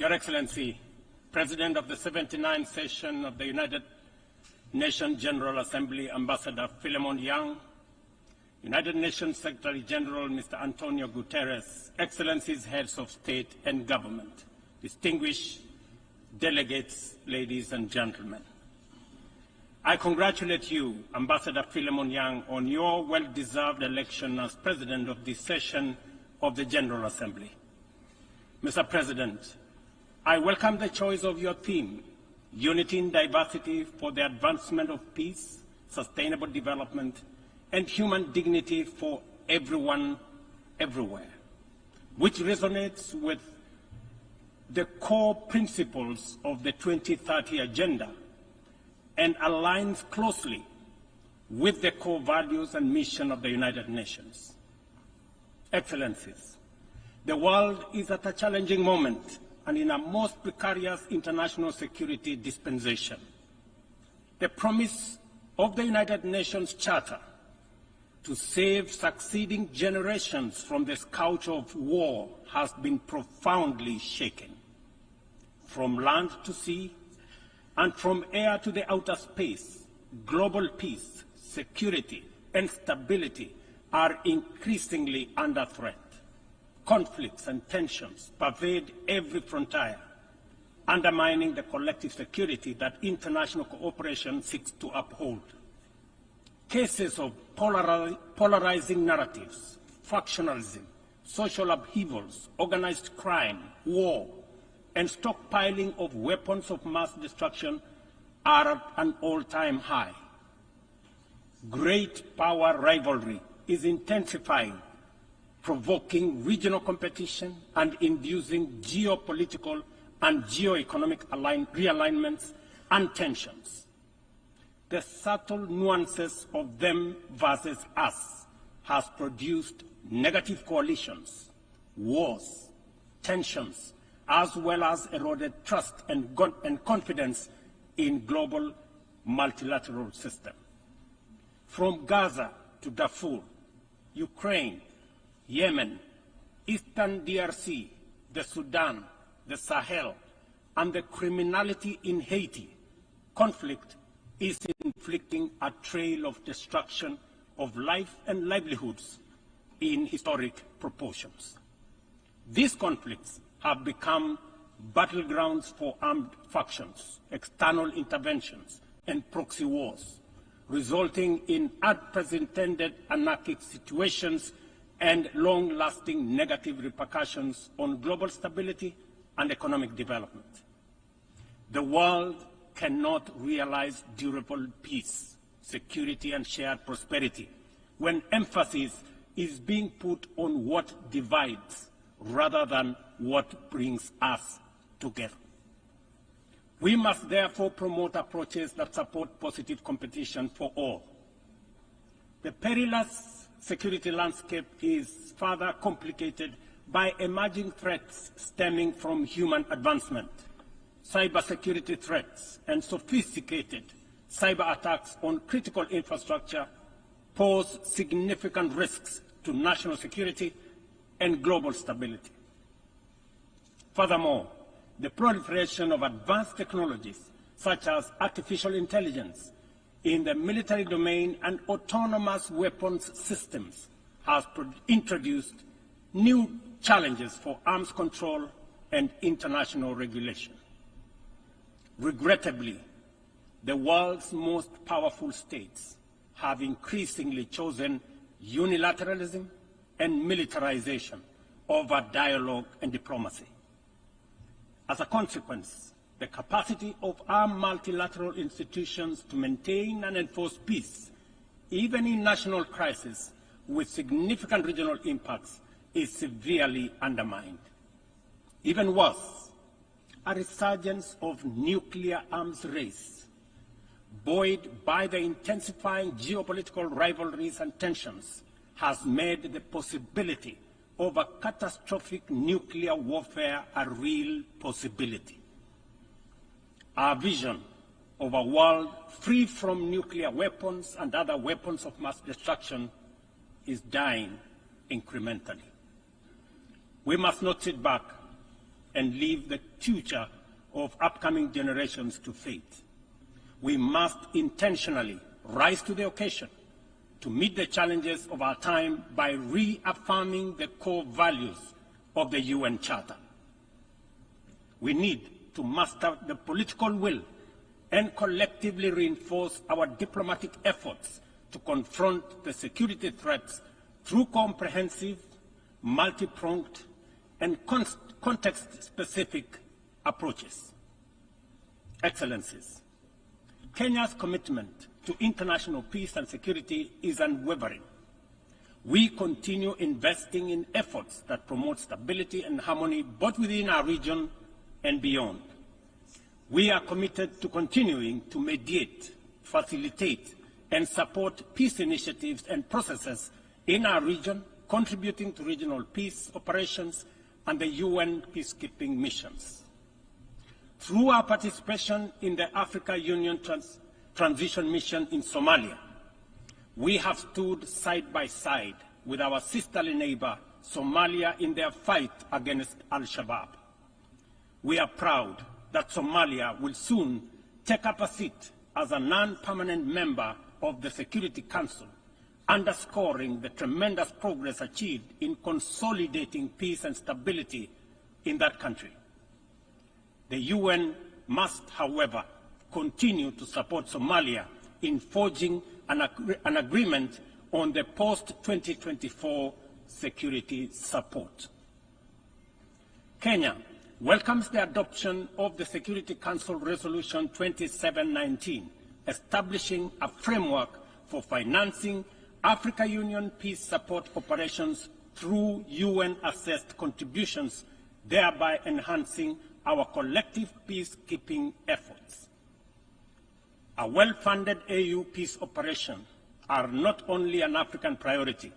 Your Excellency, President of the 79th session of the United Nations General Assembly, Ambassador Philemon Yang, United Nations Secretary General Mr. Antonio Guterres, Excellencies, Heads of State and Government, distinguished delegates, ladies and gentlemen. I congratulate you, Ambassador Philemon Yang, on your well-deserved election as President of this session of the General Assembly. Mr. President, I welcome the choice of your theme, Unity in Diversity for the Advancement of Peace, Sustainable Development, and Human Dignity for Everyone, Everywhere, which resonates with the core principles of the 2030 Agenda and aligns closely with the core values and mission of the United Nations. Excellencies, the world is at a challenging moment and in a most precarious international security dispensation. The promise of the United Nations Charter to save succeeding generations from the scourge of war has been profoundly shaken. From land to sea and from air to the outer space, global peace, security, and stability are increasingly under threat. Conflicts and tensions pervade every frontier, undermining the collective security that international cooperation seeks to uphold. Cases of polarizing narratives, factionalism, social upheavals, organized crime, war, and stockpiling of weapons of mass destruction are at an all-time high. Great power rivalry is intensifying, provoking regional competition and inducing geopolitical and geoeconomic realignments and tensions. The subtle nuances of them versus us has produced negative coalitions, wars, tensions, as well as eroded trust and confidence in global multilateral system. From Gaza to Darfur, Ukraine, Yemen, Eastern DRC, the Sudan, the Sahel, and the criminality in Haiti, conflict is inflicting a trail of destruction of life and livelihoods in historic proportions. These conflicts have become battlegrounds for armed factions, external interventions, and proxy wars, resulting in unprecedented anarchic situations and long-lasting negative repercussions on global stability and economic development. The world cannot realize durable peace, security, and shared prosperity when emphasis is being put on what divides rather than what brings us together. We must therefore promote approaches that support positive competition for all. The perilous security landscape is further complicated by emerging threats stemming from human advancement. Cybersecurity threats and sophisticated cyber attacks on critical infrastructure pose significant risks to national security and global stability. Furthermore, the proliferation of advanced technologies such as artificial intelligence in the military domain and autonomous weapons systems has introduced new challenges for arms control and international regulation. Regrettably, the world's most powerful states have increasingly chosen unilateralism and militarization over dialogue and diplomacy. As a consequence, the capacity of our multilateral institutions to maintain and enforce peace, even in national crises with significant regional impacts, is severely undermined. Even worse, a resurgence of nuclear arms race, buoyed by the intensifying geopolitical rivalries and tensions, has made the possibility of a catastrophic nuclear warfare a real possibility. Our vision of a world free from nuclear weapons and other weapons of mass destruction is dying incrementally. We must not sit back and leave the future of upcoming generations to fate. We must intentionally rise to the occasion to meet the challenges of our time by reaffirming the core values of the UN Charter. We need to muster the political will and collectively reinforce our diplomatic efforts to confront the security threats through comprehensive, multi-pronged, and context-specific approaches. Excellencies, Kenya's commitment to international peace and security is unwavering. We continue investing in efforts that promote stability and harmony both within our region and beyond. We are committed to continuing to mediate, facilitate, and support peace initiatives and processes in our region, contributing to regional peace operations and the UN peacekeeping missions. Through our participation in the Africa Union Transition Mission in Somalia, we have stood side by side with our sisterly neighbor, Somalia, in their fight against Al-Shabaab. We are proud that Somalia will soon take up a seat as a non-permanent member of the Security Council, underscoring the tremendous progress achieved in consolidating peace and stability in that country. The UN must, however, continue to support Somalia in forging an agreement on the post-2024 security support. Kenya welcomes the adoption of the Security Council Resolution 2719, establishing a framework for financing Africa Union peace support operations through UN-assessed contributions, thereby enhancing our collective peacekeeping efforts. A well-funded AU peace operation are not only an African priority,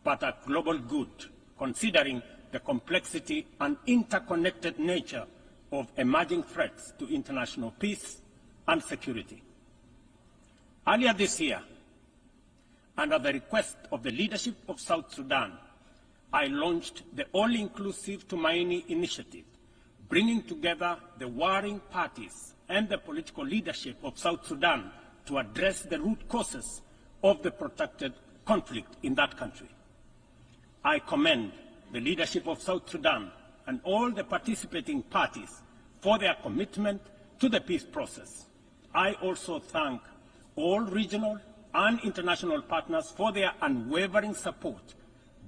but a global good, considering the complexity and interconnected nature of emerging threats to international peace and security. Earlier this year, under the request of the leadership of South Sudan, I launched the All-Inclusive Tumaini Initiative, bringing together the warring parties and the political leadership of South Sudan to address the root causes of the protracted conflict in that country. I commend the leadership of South Sudan and all the participating parties for their commitment to the peace process. I also thank all regional and international partners for their unwavering support,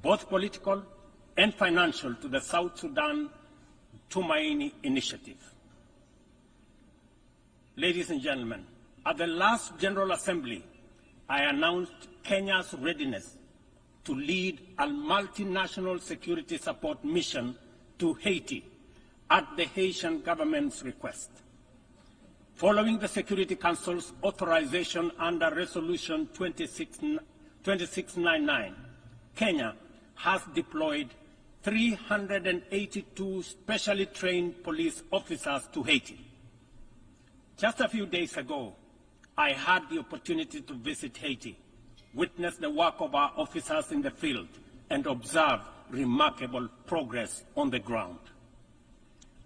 both political and financial, to the South Sudan Tumaini Initiative. Ladies and gentlemen, at the last General Assembly, I announced Kenya's readiness to lead a multinational security support mission to Haiti at the Haitian government's request. Following the Security Council's authorization under Resolution 2699, Kenya has deployed 382 specially trained police officers to Haiti. Just a few days ago, I had the opportunity to visit Haiti, witness the work of our officers in the field, and observe remarkable progress on the ground.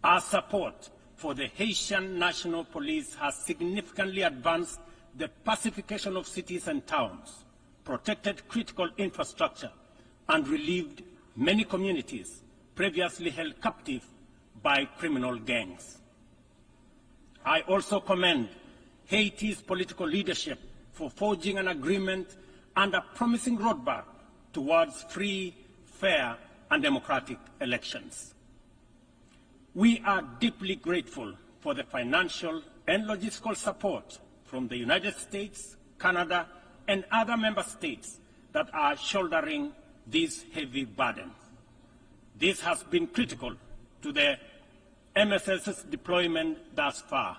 Our support for the Haitian National Police has significantly advanced the pacification of cities and towns, protected critical infrastructure, and relieved many communities previously held captive by criminal gangs. I also commend Haiti's political leadership for forging an agreement and a promising roadmap towards free, fair, and democratic elections. We are deeply grateful for the financial and logistical support from the United States, Canada, and other member states that are shouldering this heavy burden. This has been critical to the MSS's deployment thus far.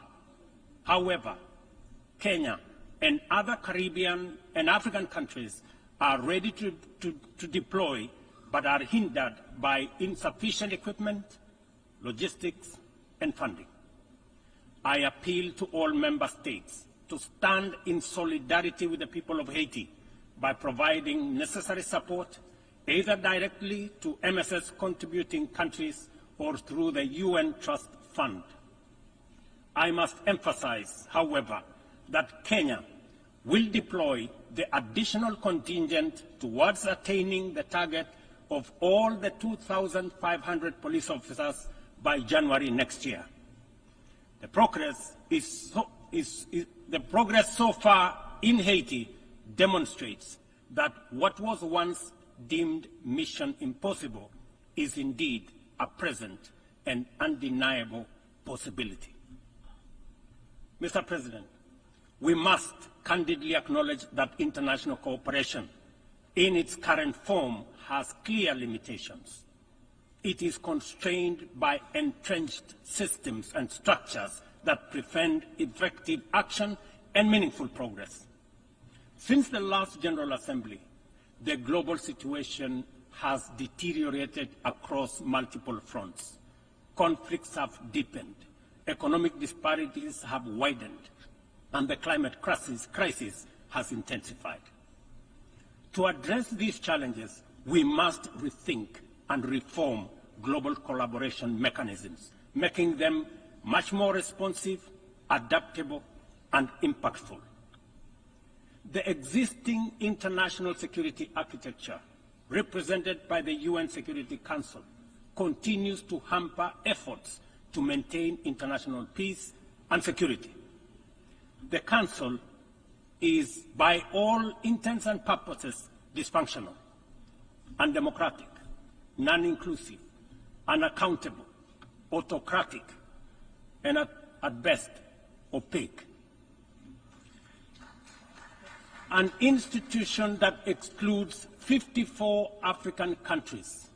However, Kenya and other Caribbean and African countries are ready to deploy, but are hindered by insufficient equipment, logistics, and funding. I appeal to all member states to stand in solidarity with the people of Haiti by providing necessary support, either directly to MSS contributing countries or through the UN Trust Fund. I must emphasize, however, that Kenya will deploy the additional contingent towards attaining the target of all the 2,500 police officers by January next year. The progress so far in Haiti demonstrates that what was once deemed mission impossible is indeed a present and undeniable possibility. Mr. President, we must candidly acknowledge that international cooperation in its current form has clear limitations. It is constrained by entrenched systems and structures that prevent effective action and meaningful progress. Since the last General Assembly, the global situation has deteriorated across multiple fronts. Conflicts have deepened, economic disparities have widened, and the climate crisis has intensified. To address these challenges, we must rethink and reform global collaboration mechanisms, making them much more responsive, adaptable, and impactful. The existing international security architecture, represented by the UN Security Council, continues to hamper efforts to maintain international peace and security. The Council is, by all intents and purposes, dysfunctional, undemocratic, non-inclusive, unaccountable, autocratic, and at best, opaque. An institution that excludes 54 African countries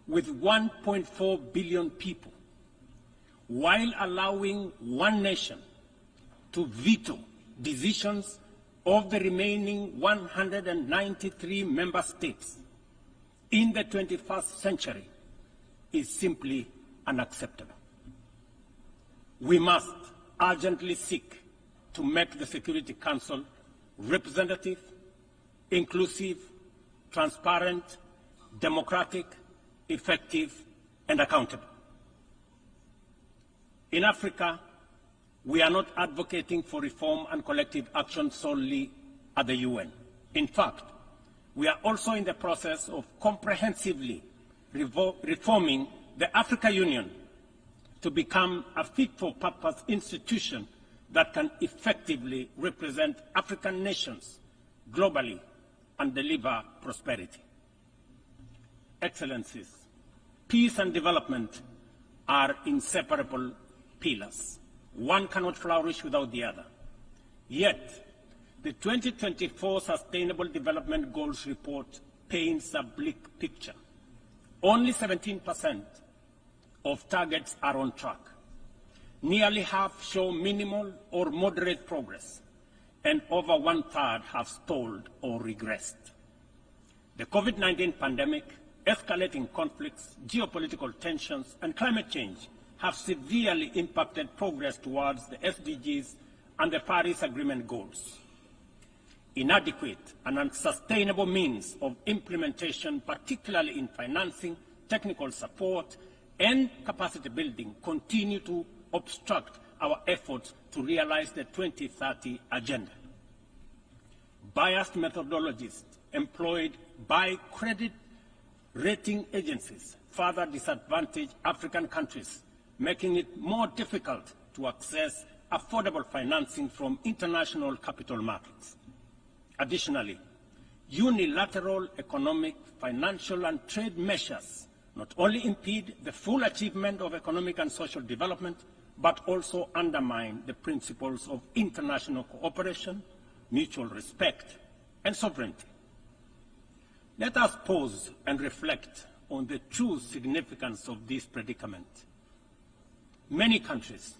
with 1.4 billion people, while allowing one nation to veto decisions of the remaining 193 member states in the 21st century, is simply unacceptable. We must urgently seek to make the Security Council representative, inclusive, transparent, democratic, effective, and accountable. In Africa, we are not advocating for reform and collective action solely at the UN. In fact, we are also in the process of comprehensively reforming the African Union to become a fit-for-purpose institution that can effectively represent African nations globally and deliver prosperity. Excellencies, peace and development are inseparable pillars. One cannot flourish without the other. Yet, the 2024 Sustainable Development Goals report paints a bleak picture. Only 17% of targets are on track. Nearly half show minimal or moderate progress, and over one-third have stalled or regressed. The COVID-19 pandemic, escalating conflicts, geopolitical tensions, and climate change have severely impacted progress towards the SDGs and the Paris Agreement goals. Inadequate and unsustainable means of implementation, particularly in financing, technical support, and capacity building, continue to obstruct our efforts to realize the 2030 agenda. Biased methodologies employed by credit rating agencies further disadvantage African countries, making it more difficult to access affordable financing from international capital markets. Additionally, unilateral economic, financial, and trade measures not only impede the full achievement of economic and social development, but also undermine the principles of international cooperation, mutual respect, and sovereignty. Let us pause and reflect on the true significance of this predicament. Many countries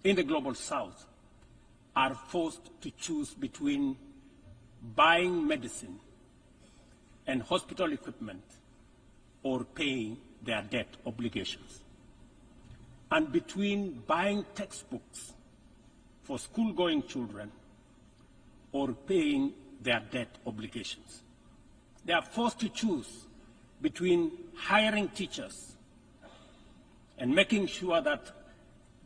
in the global south are forced to choose between buying medicine and hospital equipment or paying their debt obligations, and between buying textbooks for school-going children or paying their debt obligations. They are forced to choose between hiring teachers and making sure that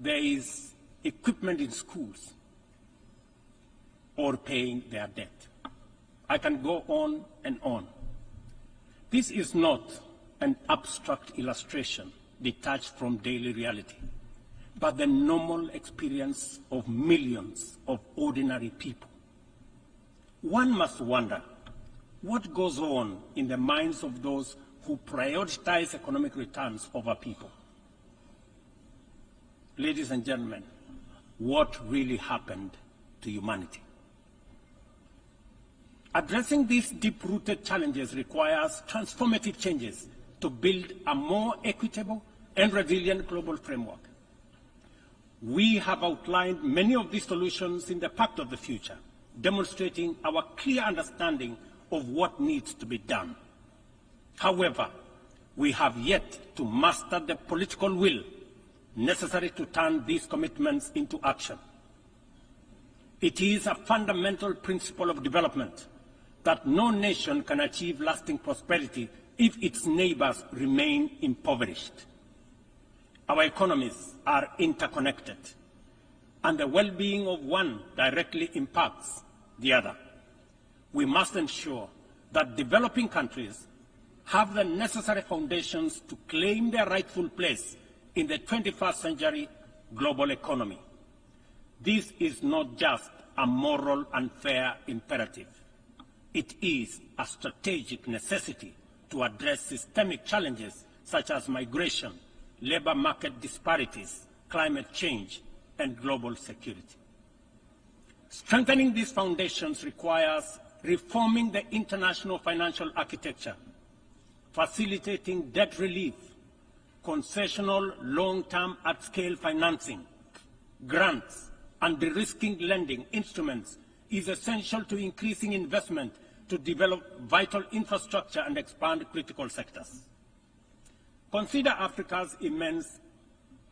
there is equipment in schools, or paying their debt. I can go on and on. This is not an abstract illustration detached from daily reality, but the normal experience of millions of ordinary people. One must wonder what goes on in the minds of those who prioritize economic returns over people. Ladies and gentlemen, what really happened to humanity? Addressing these deep-rooted challenges requires transformative changes to build a more equitable and resilient global framework. We have outlined many of these solutions in the Pact of the Future, demonstrating our clear understanding of what needs to be done. However, we have yet to master the political will necessary to turn these commitments into action. It is a fundamental principle of development that no nation can achieve lasting prosperity if its neighbors remain impoverished. Our economies are interconnected, and the well-being of one directly impacts the other. We must ensure that developing countries have the necessary foundations to claim their rightful place in the 21st century global economy. This is not just a moral and fair imperative. It is a strategic necessity to address systemic challenges such as migration, labor market disparities, climate change, and global security. Strengthening these foundations requires reforming the international financial architecture, facilitating debt relief, concessional long-term at-scale financing, grants, and de-risking lending instruments is essential to increasing investment to develop vital infrastructure and expand critical sectors. Consider Africa's immense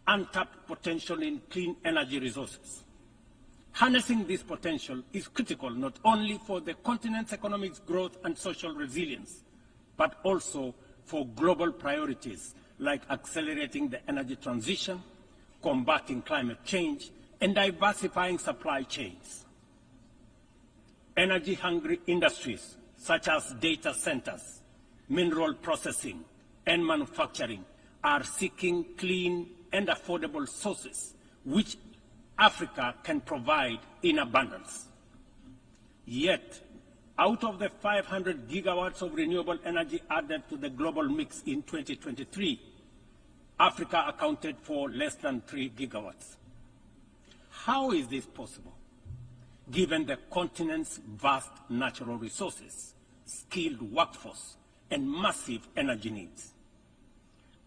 untapped potential in clean energy resources. Harnessing this potential is critical not only for the continent's economic growth and social resilience, but also for global priorities like accelerating the energy transition, combating climate change, and diversifying supply chains. Energy-hungry industries such as data centers, mineral processing, and manufacturing are seeking clean and affordable sources which Africa can provide in abundance. Yet, out of the 500 gigawatts of renewable energy added to the global mix in 2023, Africa accounted for less than 3 gigawatts. How is this possible, given the continent's vast natural resources, skilled workforce, and massive energy needs?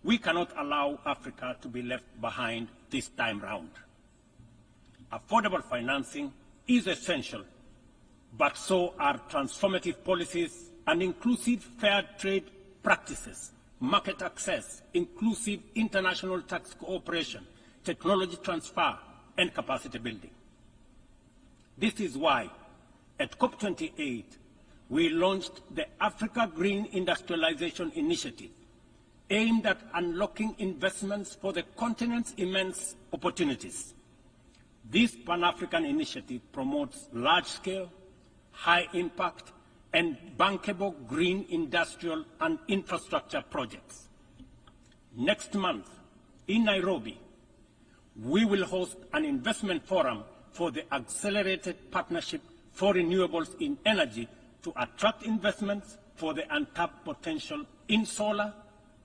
We cannot allow Africa to be left behind this time round. Affordable financing is essential, but so are transformative policies and inclusive fair trade practices, market access, inclusive international tax cooperation, technology transfer, and capacity building. This is why, at COP28, we launched the Africa Green Industrialization Initiative, aimed at unlocking investments for the continent's immense opportunities. This Pan-African initiative promotes large-scale, high-impact, and bankable green industrial and infrastructure projects. Next month, in Nairobi, we will host an investment forum for the Accelerated Partnership for Renewables in Energy to attract investments for the untapped potential in solar,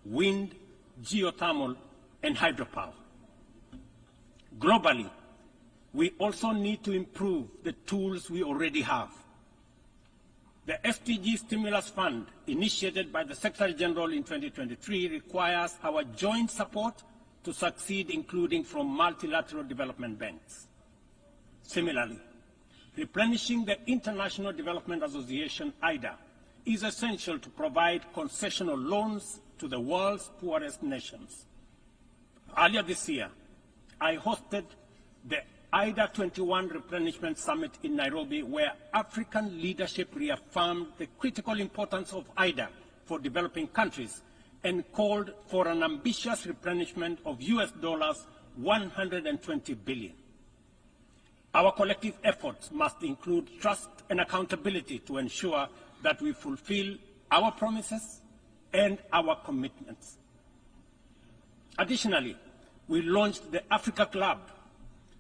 wind, geothermal, and hydropower. Globally, we also need to improve the tools we already have. The SDG Stimulus Fund, initiated by the Secretary General in 2023, requires our joint support to succeed, including from multilateral development banks. Similarly, replenishing the International Development Association, IDA, is essential to provide concessional loans to the world's poorest nations. Earlier this year, I hosted the IDA 21 Replenishment Summit in Nairobi, where African leadership reaffirmed the critical importance of IDA for developing countries and called for an ambitious replenishment of US dollars 120 billion. Our collective efforts must include trust and accountability to ensure that we fulfill our promises and our commitments. Additionally, we launched the Africa Club,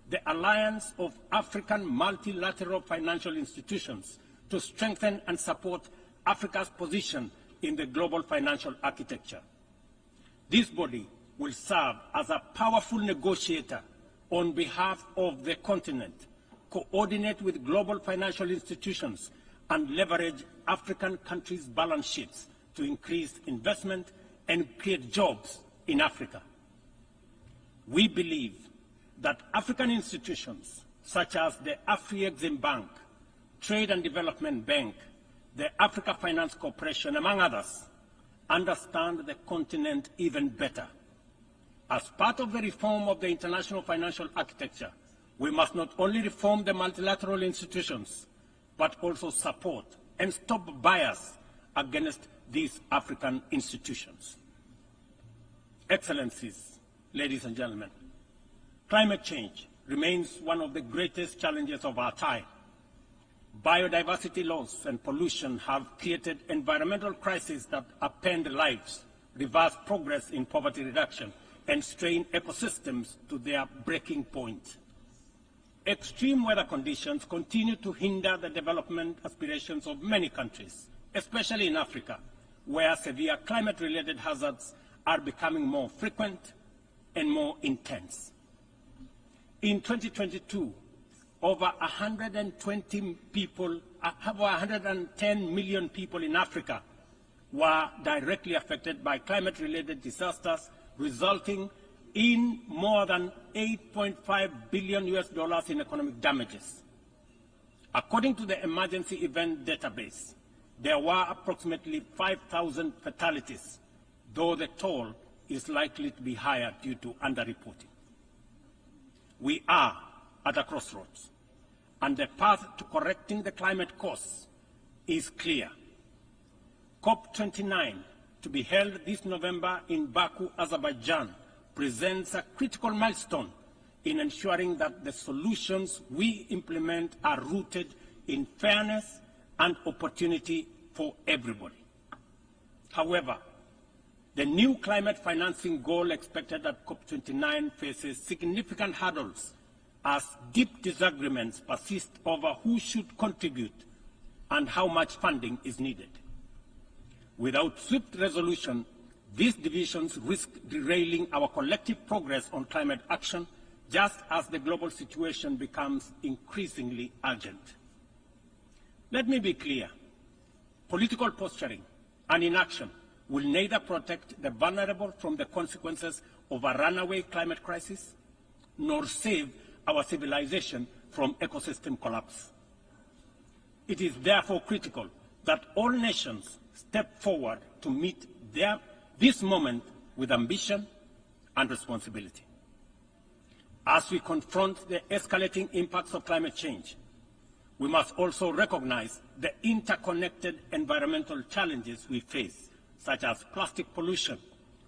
the alliance of African multilateral financial institutions, to strengthen and support Africa's position in the global financial architecture. This body will serve as a powerful negotiator on behalf of the continent, coordinate with global financial institutions, and leverage African countries' balance sheets to increase investment and create jobs in Africa. We believe that African institutions such as the Afrexim Bank, Trade and Development Bank, the Africa Finance Corporation, among others, understand the continent even better. As part of the reform of the international financial architecture, we must not only reform the multilateral institutions, but also support and stop bias against these African institutions. Excellencies, ladies and gentlemen, climate change remains one of the greatest challenges of our time. Biodiversity loss and pollution have created environmental crises that upend lives, reverse progress in poverty reduction, and strain ecosystems to their breaking point. Extreme weather conditions continue to hinder the development aspirations of many countries, especially in Africa, where severe climate-related hazards are becoming more frequent and more intense. In 2022, over 110 million people in Africa were directly affected by climate-related disasters, resulting in more than $8.5 billion in economic damages. According to the Emergency Event Database, there were approximately 5,000 fatalities, though the toll is likely to be higher due to underreporting. We are at a crossroads, and the path to correcting the climate course is clear. COP29, to be held this November in Baku, Azerbaijan, presents a critical milestone in ensuring that the solutions we implement are rooted in fairness and opportunity for everybody. However, the new climate financing goal expected at COP29 faces significant hurdles as deep disagreements persist over who should contribute and how much funding is needed. Without swift resolution, these divisions risk derailing our collective progress on climate action, just as the global situation becomes increasingly urgent. Let me be clear. Political posturing and inaction will neither protect the vulnerable from the consequences of a runaway climate crisis, nor save our civilization from ecosystem collapse. It is therefore critical that all nations step forward to meet this moment with ambition and responsibility. As we confront the escalating impacts of climate change, we must also recognize the interconnected environmental challenges we face, such as plastic pollution,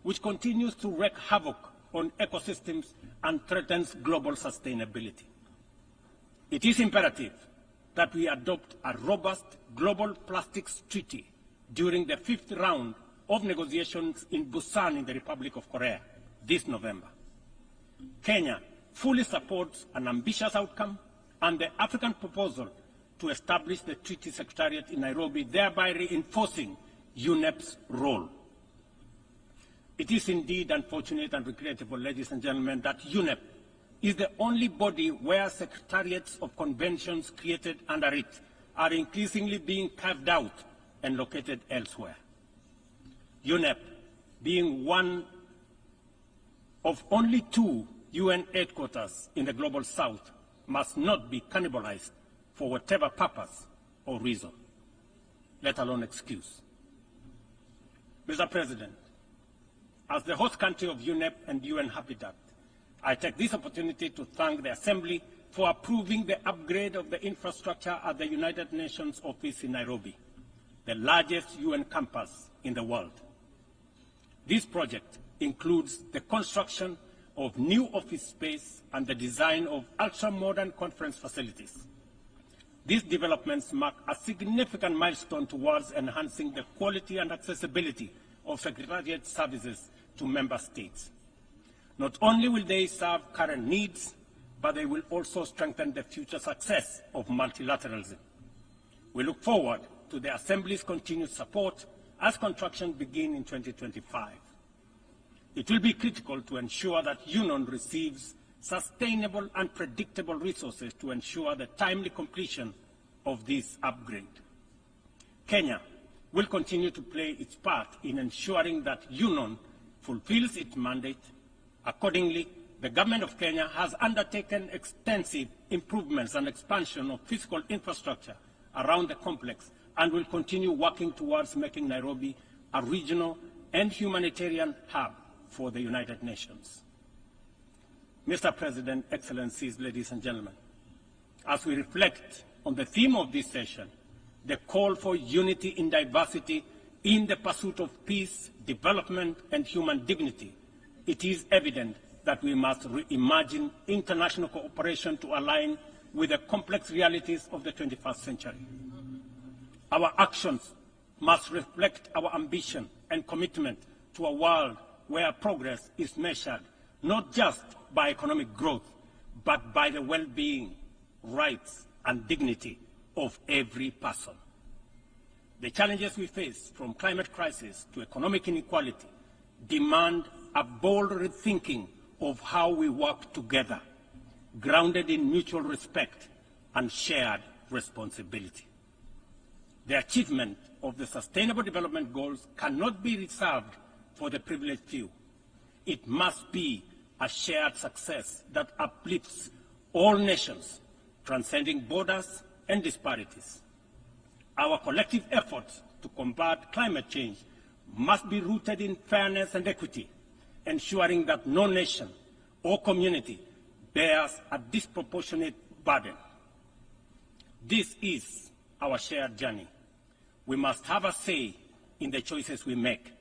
which continues to wreak havoc on ecosystems and threatens global sustainability. It is imperative that we adopt a robust global plastics treaty during the 5th round of negotiations in Busan in the Republic of Korea this November. Kenya fully supports an ambitious outcome and the African proposal to establish the Treaty Secretariat in Nairobi, thereby reinforcing UNEP's role. It is indeed unfortunate and regrettable, ladies and gentlemen, that UNEP is the only body where secretariats of conventions created under it are increasingly being carved out and located elsewhere. UNEP, being one of only 2 UN headquarters in the Global South, must not be cannibalized for whatever purpose or reason, let alone excuse. Mr. President, as the host country of UNEP and UN Habitat, I take this opportunity to thank the Assembly for approving the upgrade of the infrastructure at the United Nations office in Nairobi, the largest UN campus in the world. This project includes the construction of new office space and the design of ultra-modern conference facilities. These developments mark a significant milestone towards enhancing the quality and accessibility of Secretariat services to member states. Not only will they serve current needs, but they will also strengthen the future success of multilateralism. We look forward to the Assembly's continued support as construction begins in 2025. It will be critical to ensure that UNON receives sustainable and predictable resources to ensure the timely completion of this upgrade. Kenya will continue to play its part in ensuring that UNON fulfills its mandate. Accordingly, the Government of Kenya has undertaken extensive improvements and expansion of physical infrastructure around the complex and will continue working towards making Nairobi a regional and humanitarian hub for the United Nations. Mr. President, Excellencies, ladies and gentlemen, as we reflect on the theme of this session, the call for unity in diversity in the pursuit of peace, development, and human dignity, it is evident that we must reimagine international cooperation to align with the complex realities of the 21st century. Our actions must reflect our ambition and commitment to a world where progress is measured not just by economic growth, but by the well-being, rights, and dignity of every person. The challenges we face, from climate crisis to economic inequality, demand a bold rethinking of how we work together, grounded in mutual respect and shared responsibility. The achievement of the Sustainable Development Goals cannot be reserved for the privileged few. It must be a shared success that uplifts all nations, transcending borders and disparities. Our collective efforts to combat climate change must be rooted in fairness and equity, ensuring that no nation or community bears a disproportionate burden. This is our shared journey. We must have a say in the choices we make.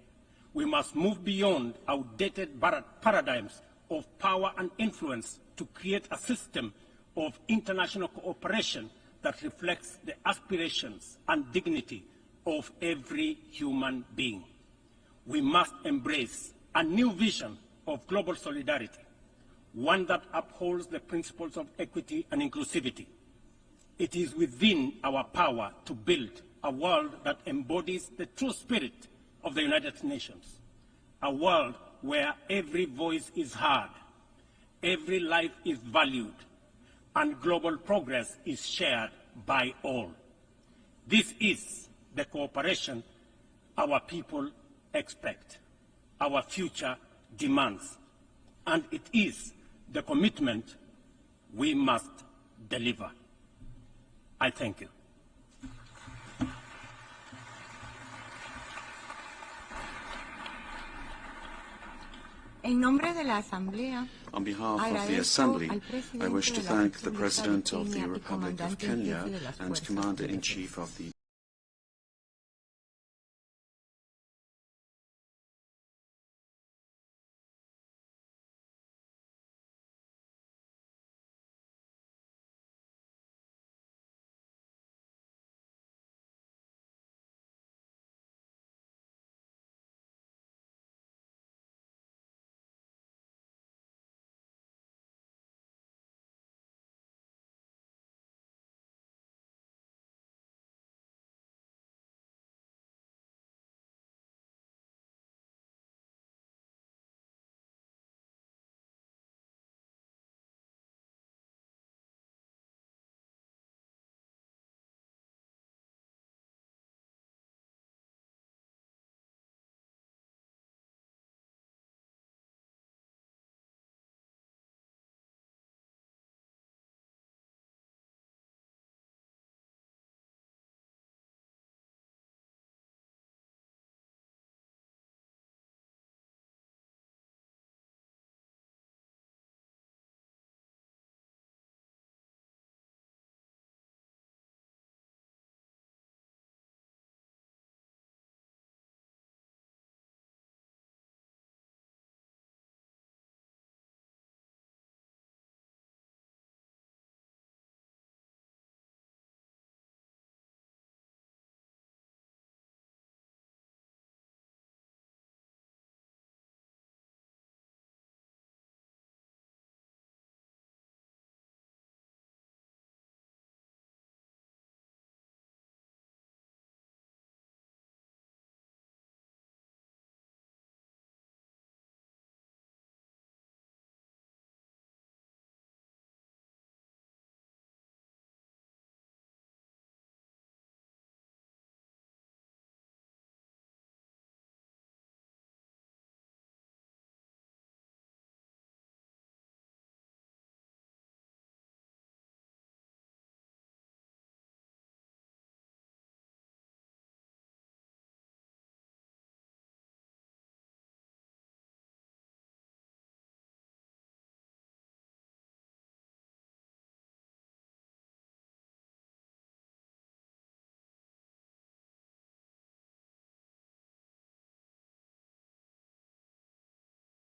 We must move beyond outdated paradigms of power and influence to create a system of international cooperation that reflects the aspirations and dignity of every human being. We must embrace a new vision of global solidarity, one that upholds the principles of equity and inclusivity. It is within our power to build a world that embodies the true spirit of the United Nations, a world where every voice is heard, every life is valued, and global progress is shared by all. This is the cooperation our people expect, our future demands, and it is the commitment we must deliver. I thank you. On behalf of the Assembly, I wish to thank the President of the Republic of Kenya and Commander-in-Chief of the